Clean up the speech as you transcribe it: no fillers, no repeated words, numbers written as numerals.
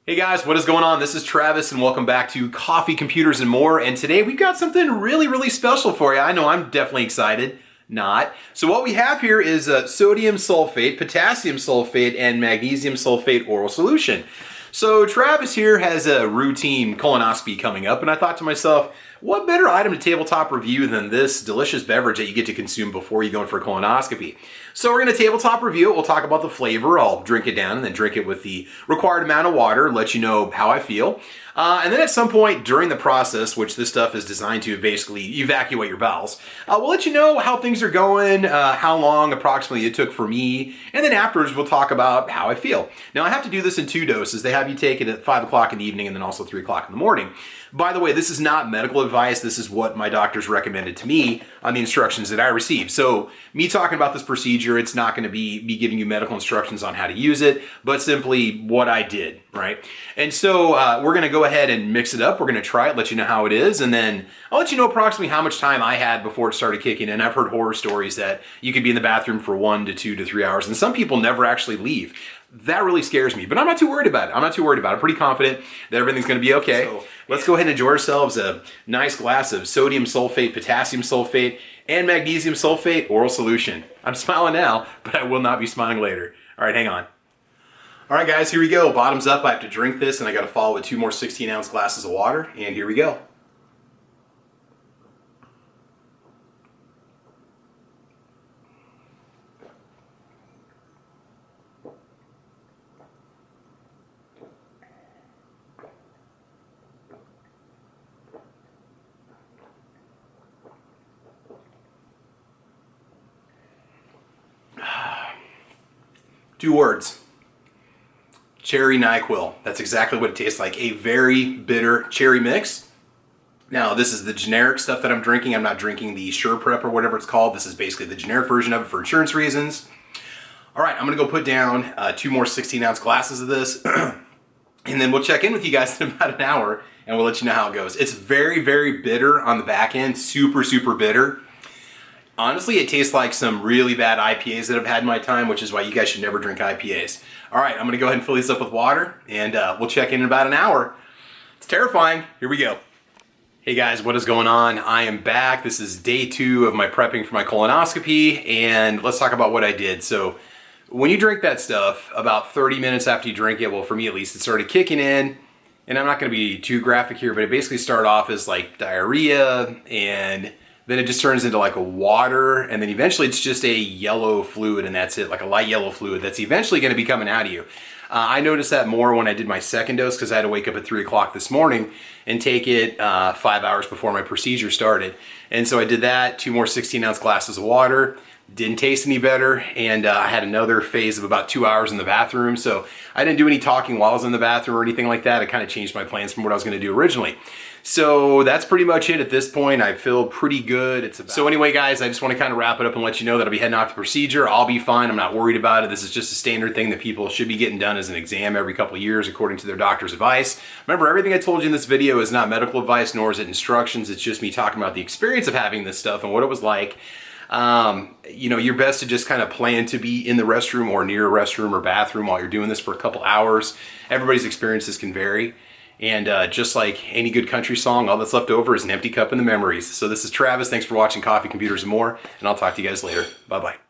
Hey guys, what is going on? This is Travis and welcome back to Coffee, Computers, and More. And today we've got something really special for you. I know I'm definitely excited. Not. So what we have here is sodium sulfate, potassium sulfate, and magnesium sulfate oral solution. So Travis here has a routine colonoscopy coming up, and I thought to myself, what better item to tabletop review than this delicious beverage that you get to consume before you go in for a colonoscopy? So we're going to tabletop review it. We'll talk about the flavor. I'll drink it down and then drink it with the required amount of water, let you know how I feel. And then at some point during the process, which this stuff is designed to basically evacuate your bowels, we'll let you know how things are going, how long approximately it took for me, and then afterwards we'll talk about how I feel. Now I have to do this in 2 doses. They have you take it at 5 o'clock in the evening and then also 3 o'clock in the morning. By the way, this is not medical advice. This is what my doctors recommended to me on the instructions that I received. So me talking about this procedure, it's not going to be me giving you medical instructions on how to use it, but simply what I did, right? And so we're going to go ahead and mix it up. We're going to try it, let you know how it is, and then I'll let you know approximately how much time I had before it started kicking in. I've heard horror stories that you could be in the bathroom for 1 to 2 to 3 hours, and some people never actually leave. That really scares me, but I'm not too worried about it. I'm pretty confident that everything's going to be okay. So let's go ahead and enjoy ourselves a nice glass of sodium sulfate, potassium sulfate, and magnesium sulfate oral solution. I'm smiling now, but I will not be smiling later. All right, hang on. All right, guys, here we go. Bottoms up. I have to drink this, and I got to follow with 2 more 16-ounce glasses of water, and here we go. Two words. Cherry NyQuil. That's exactly what it tastes like. A very bitter cherry mix. Now, this is the generic stuff that I'm drinking. I'm not drinking the Sure Prep or whatever it's called. This is basically the generic version of it for insurance reasons. All right, I'm gonna go put down 2 more 16-ounce glasses of this, and then we'll check in with you guys in about an hour, and we'll let you know how it goes. It's very bitter on the back end, super bitter. Honestly, it tastes like some really bad IPAs that I've had in my time, which is why you guys should never drink IPAs. All right, I'm gonna go ahead and fill these up with water, and we'll check in about an hour. It's terrifying. Here we go. Hey guys, what is going on? I am back. This is day 2 of my prepping for my colonoscopy, and let's talk about what I did. So when you drink that stuff, about 30 minutes after you drink it, well, for me at least, it started kicking in, and I'm not gonna be too graphic here, but it basically started off as like diarrhea, and then it just turns into like a water, and then eventually it's just a yellow fluid, and that's it, like a light yellow fluid that's eventually going to be coming out of you. I noticed that more when I did my second dose because I had to wake up at 3 o'clock this morning and take it 5 hours before my procedure started. And so I did that, 2 more 16-ounce glasses of water, didn't taste any better, and I had another phase of about 2 hours in the bathroom. So I didn't do any talking while I was in the bathroom or anything like that. I kind of changed my plans from what I was going to do originally. So that's pretty much it at this point. I feel pretty good. So anyway, guys, I just want to kind of wrap it up and let you know that I'll be heading off the procedure. I'll be fine. I'm not worried about it. This is just a standard thing that people should be getting done as an exam every couple of years according to their doctor's advice. Remember, everything I told you in this video is not medical advice, nor is it instructions. It's just me talking about the experience of having this stuff and what it was like. You know, you're best to just kind of plan to be in the restroom or near a restroom or bathroom while you're doing this for a couple hours. Everybody's experiences can vary. And just like any good country song, all that's left over is an empty cup in the memories. So this is Travis. Thanks for watching Coffee, Computers, and More. And I'll talk to you guys later. Bye-bye.